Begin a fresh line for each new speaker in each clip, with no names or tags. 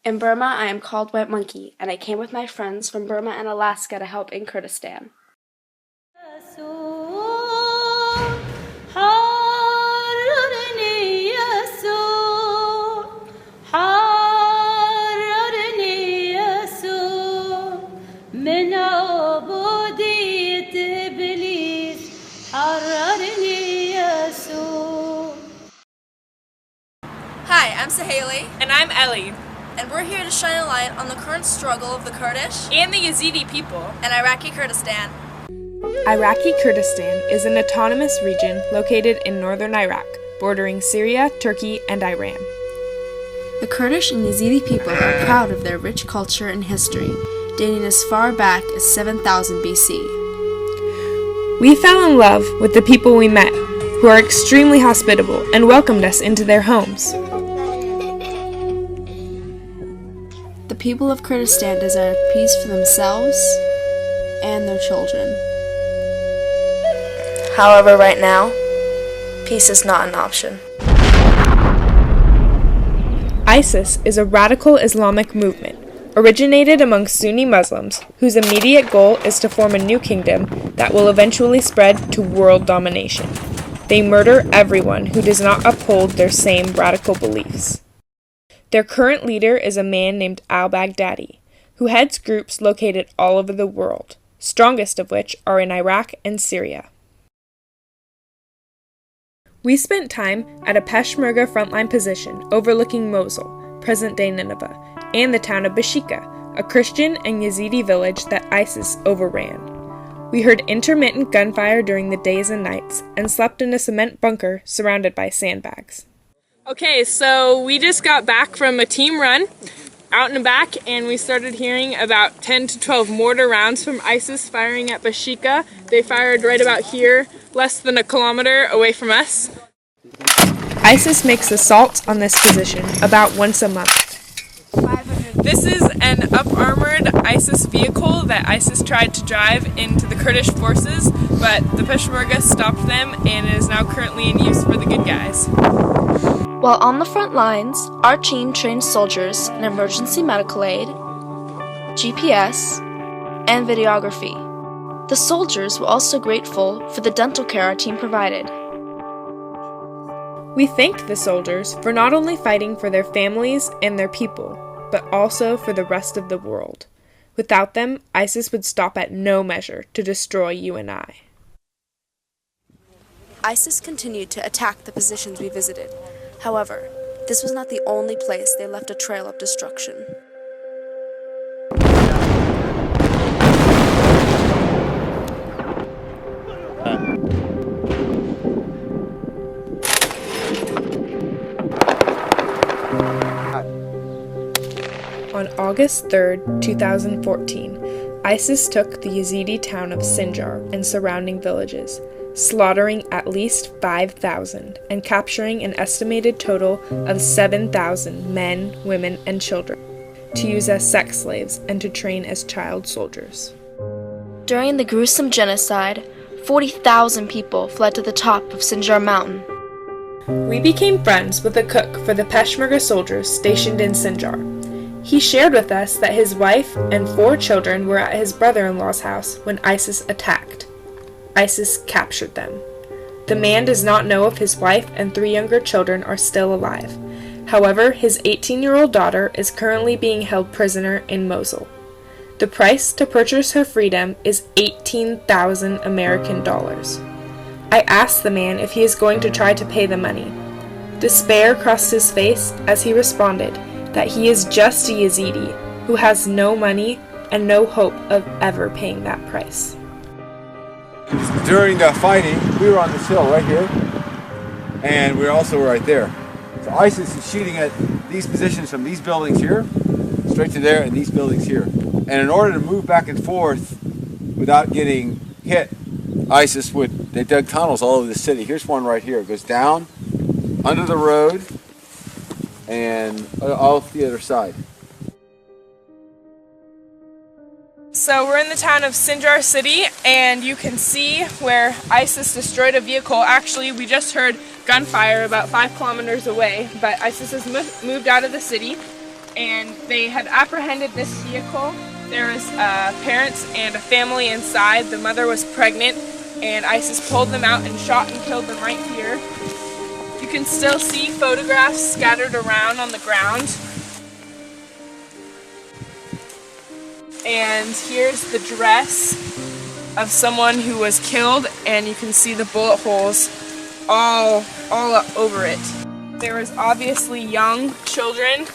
In Burma, I am called Wet Monkey, and I came with my friends from Burma and Alaska to help in Kurdistan.
Hi, I'm Sahale,
And I'm Elle,
and we're here to shine a light on the current struggle of the Kurdish
and the Yazidi people.
and Iraqi Kurdistan.
Iraqi Kurdistan is an autonomous region located in northern Iraq, bordering Syria, Turkey, and Iran.
The Kurdish and Yazidi people are proud of their rich culture and history, dating as far back as 7000 BC.
We fell in love with the people we met, who are extremely hospitable and welcomed us into their homes.
The people of Kurdistan desire peace for themselves and their children.
However, right now, peace is not an option.
ISIS is a radical Islamic movement originated among Sunni Muslims whose immediate goal is to form a new kingdom that will eventually spread to world domination. They murder everyone who does not uphold their same radical beliefs. Their current leader is a man named al-Baghdadi, who heads groups located all over the world, strongest of which are in Iraq and Syria. We spent time at a Peshmerga frontline position overlooking Mosul, present-day Nineveh, and the town of Bashika, a Christian and Yazidi village that ISIS overran. We heard intermittent gunfire during the days and nights, and slept in a cement bunker surrounded by sandbags.
Okay, so we just got back from a team run out and back, and we started hearing about 10 to 12 mortar rounds from ISIS firing at Bashika. They fired right about here, less than a kilometer away from us.
ISIS makes assaults on this position about once a month.
This is an up-armored ISIS vehicle that ISIS tried to drive into the Kurdish forces, but the Peshmerga stopped them and it is now currently in use for the good guys.
While on the front lines, our team trained soldiers in emergency medical aid, GPS, and videography. The soldiers were also grateful for the dental care our team provided.
We thanked the soldiers for not only fighting for their families and their people, but also for the rest of the world. Without them, ISIS would stop at no measure to destroy you and I.
ISIS continued to attack the positions we visited. However, this was not the only place they left a trail of destruction.
On August 3, 2014, ISIS took the Yazidi town of Sinjar and surrounding villages, slaughtering at least 5,000 and capturing an estimated total of 7,000 men, women, and children to use as sex slaves and to train as child soldiers.
During the gruesome genocide, 40,000 people fled to the top of Sinjar Mountain.
We became friends with a cook for the Peshmerga soldiers stationed in Sinjar. He shared with us that his wife and 4 children were at his brother-in-law's house when ISIS attacked. ISIS captured them. The man does not know if his wife and 3 younger children are still alive. However, his 18-year-old daughter is currently being held prisoner in Mosul. The price to purchase her freedom is 18,000 American dollars. I asked the man if he is going to try to pay the money. Despair crossed his face as he responded that he is just a Yazidi who has no money and no hope of ever paying that price.
During the fighting, we were on this hill right here, and we're also right there. So ISIS is shooting at these positions from these buildings here, straight to there, and these buildings here. And in order to move back and forth without getting hit, they dug tunnels all over the city. Here's one right here. It goes down, under the road, and off the other side.
So we're in the town of Sinjar City, and you can see where ISIS destroyed a vehicle. Actually, we just heard gunfire about 5 kilometers away, but ISIS has moved out of the city, and they had apprehended this vehicle. There was parents and a family inside. The mother was pregnant, and ISIS pulled them out and shot and killed them right here. You can still see photographs scattered around on the ground. And here's the dress of someone who was killed, and you can see the bullet holes all up over it. There was obviously young children.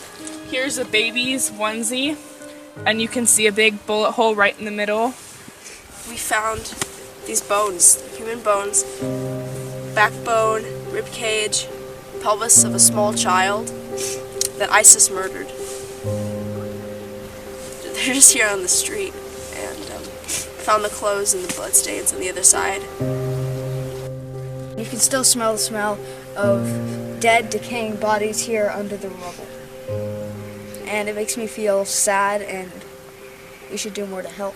Here's a baby's onesie, and you can see a big bullet hole right in the middle.
We found these bones, human bones, backbone, rib cage, pelvis of a small child that ISIS murdered. They're just here on the street, and found the clothes and the bloodstains on the other side.
You can still smell the smell of dead, decaying bodies here under the rubble. And it makes me feel sad, and we should do more to help.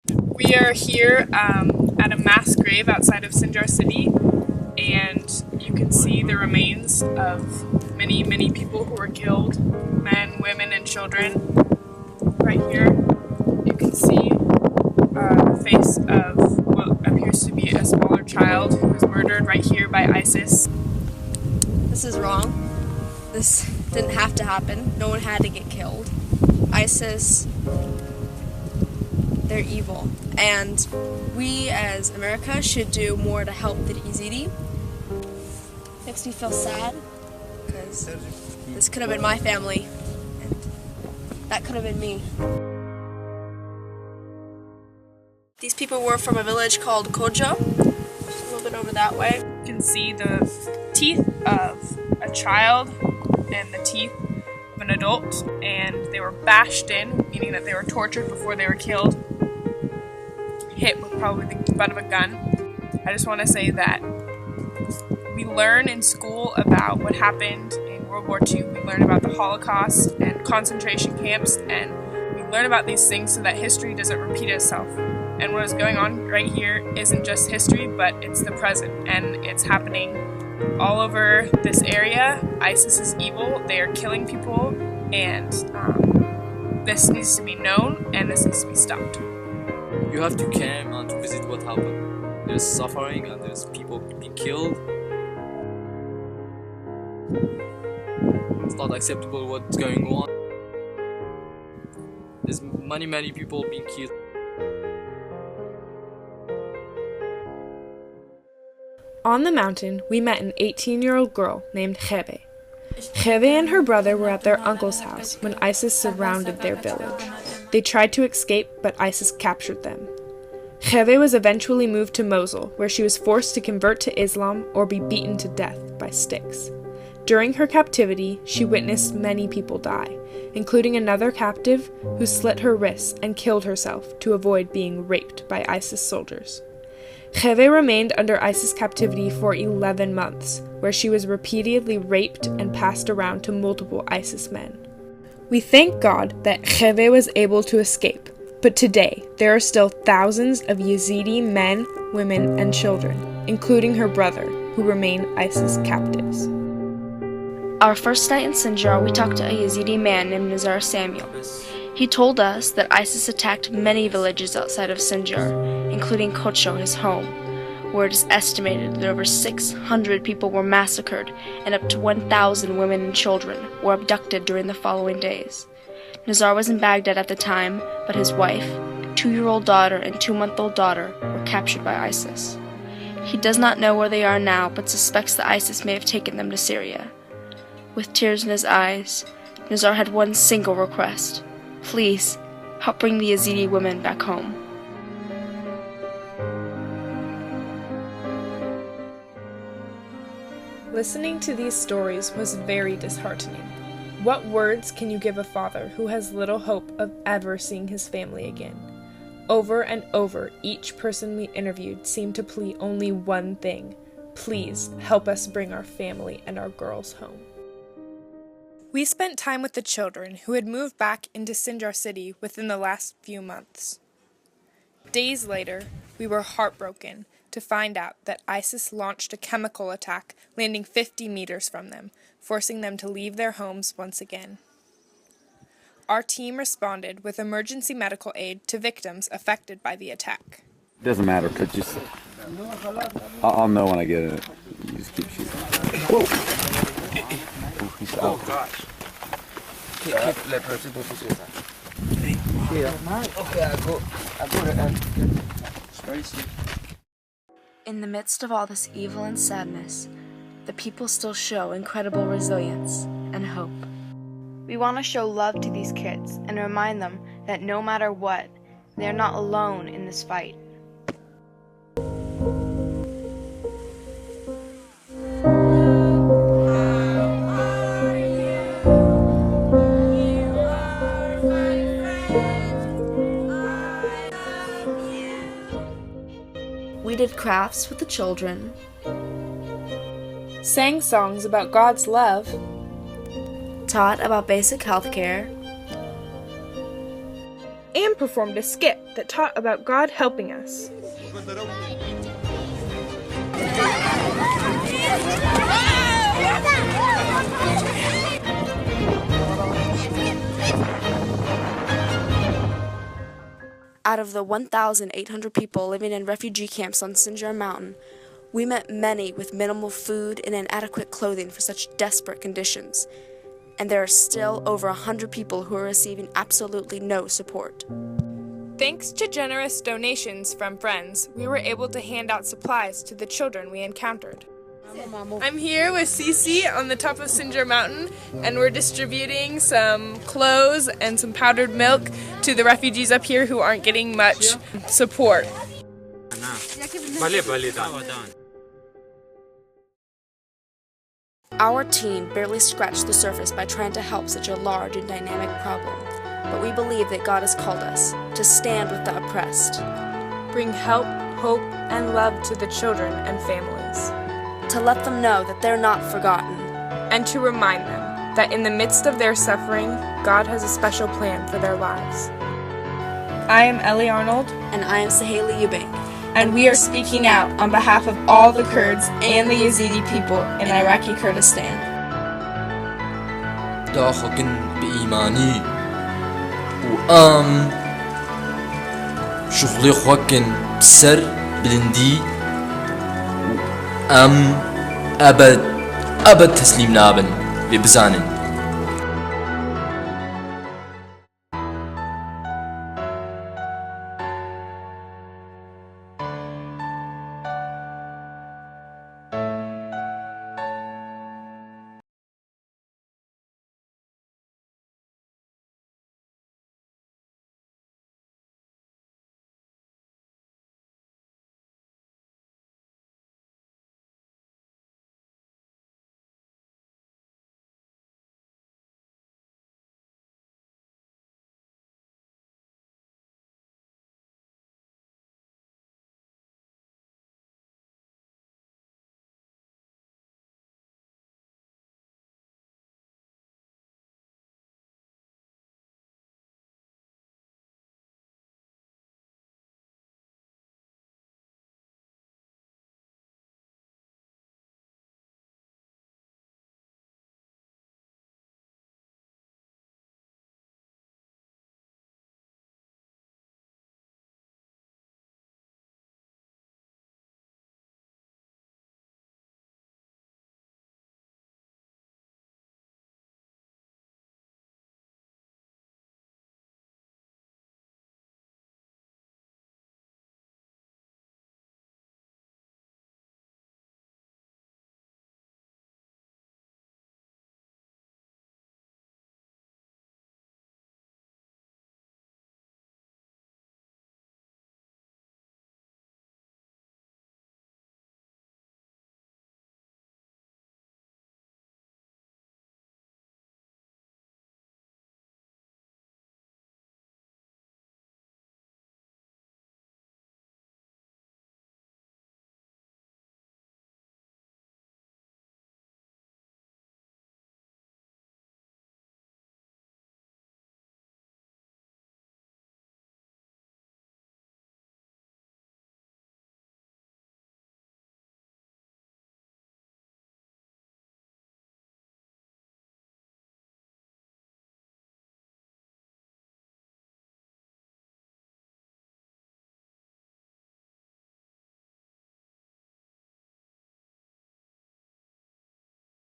We are here at a mass grave outside of Sinjar city, and you can see the remains of many people who were killed, men, women, and children. Right here, you can see the face of what appears to be a smaller child who was murdered right here by ISIS.
This is wrong. This didn't have to happen. No one had to get killed. ISIS, they're evil. And we as America should do more to help the Yazidi. Makes me feel sad, because this could have been my family, and that could have been me. These people were from a village called Kojo, just a little bit over that way.
You can see the teeth of a child and the teeth of an adult, and they were bashed in, meaning that they were tortured before they were killed, hit with probably the butt of a gun. I just want to say that we learn in school about what happened in World War II. We learn about the Holocaust and concentration camps, and we learn about these things so that history doesn't repeat itself. And what is going on right here isn't just history, but it's the present, and it's happening all over this area. ISIS is evil. They are killing people, and this needs to be known, and this needs to be stopped.
You have to come and to visit what happened. There's suffering and there's people being killed. It's not acceptable what's going on. There's many people being killed.
On the mountain, we met an 18-year-old girl named Khebe. Khebe and her brother were at their uncle's house when ISIS surrounded their village. They tried to escape, but ISIS captured them. Khebe was eventually moved to Mosul, where she was forced to convert to Islam or be beaten to death by sticks. During her captivity, she witnessed many people die, including another captive who slit her wrists and killed herself to avoid being raped by ISIS soldiers. Khebe remained under ISIS captivity for 11 months, where she was repeatedly raped and passed around to multiple ISIS men. We thank God that Khebe was able to escape, but today there are still thousands of Yazidi men, women, and children, including her brother, who remain ISIS captives.
Our first night in Sinjar, we talked to a Yazidi man named Nazar Samuel. He told us that ISIS attacked many villages outside of Sinjar, including Kocho, his home, where it is estimated that over 600 people were massacred and up to 1,000 women and children were abducted during the following days. Nazar was in Baghdad at the time, but his wife, 2-year-old daughter, and 2-month-old daughter were captured by ISIS. He does not know where they are now, but suspects that ISIS may have taken them to Syria. With tears in his eyes, Nazar had one single request. Please, help bring the Yazidi women back home.
Listening to these stories was very disheartening. What words can you give a father who has little hope of ever seeing his family again? Over and over, each person we interviewed seemed to plead only one thing: please help us bring our family and our girls home. We spent time with the children who had moved back into Sinjar city within the last few months. Days later, we were heartbroken to find out that ISIS launched a chemical attack landing 50 meters from them, forcing them to leave their homes once again. Our team responded with emergency medical aid to victims affected by the attack.
It doesn't matter, but just I'll know when I get it. You just keep shooting. Whoa! Oh gosh.
In the midst of all this evil and sadness, the people still show incredible resilience and hope. We want to show love to these kids and remind them that no matter what, they are not alone in this fight. We did crafts with the children,
Sang songs about God's love,
taught about basic health care,
and performed a skit that taught about God helping us.
Out of the 1,800 people living in refugee camps on Sinjar Mountain, we met many with minimal food and inadequate clothing for such desperate conditions, and there are still over 100 people who are receiving absolutely no support.
Thanks to generous donations from friends, we were able to hand out supplies to the children we encountered. I'm here with Cece on the top of Sinjar Mountain, and we're distributing some clothes and some powdered milk to the refugees up here who aren't getting much support.
Our team barely scratched the surface by trying to help such a large and dynamic problem, but we believe that God has called us to stand with the oppressed,
Bring help, hope, and love to the children and families,
to let them know that they're not forgotten,
and to remind them that in the midst of their suffering, God has a special plan for their lives. I am Elle Arnold,
and I am Sahale Eubank,
and we are speaking out on behalf of all the Kurds and the Yazidi people in Iraqi Kurdistan.
داخلكن بإيماني وآم شغلي خوكن بسر بلندي وآم أبد تسليم نابن ببزانن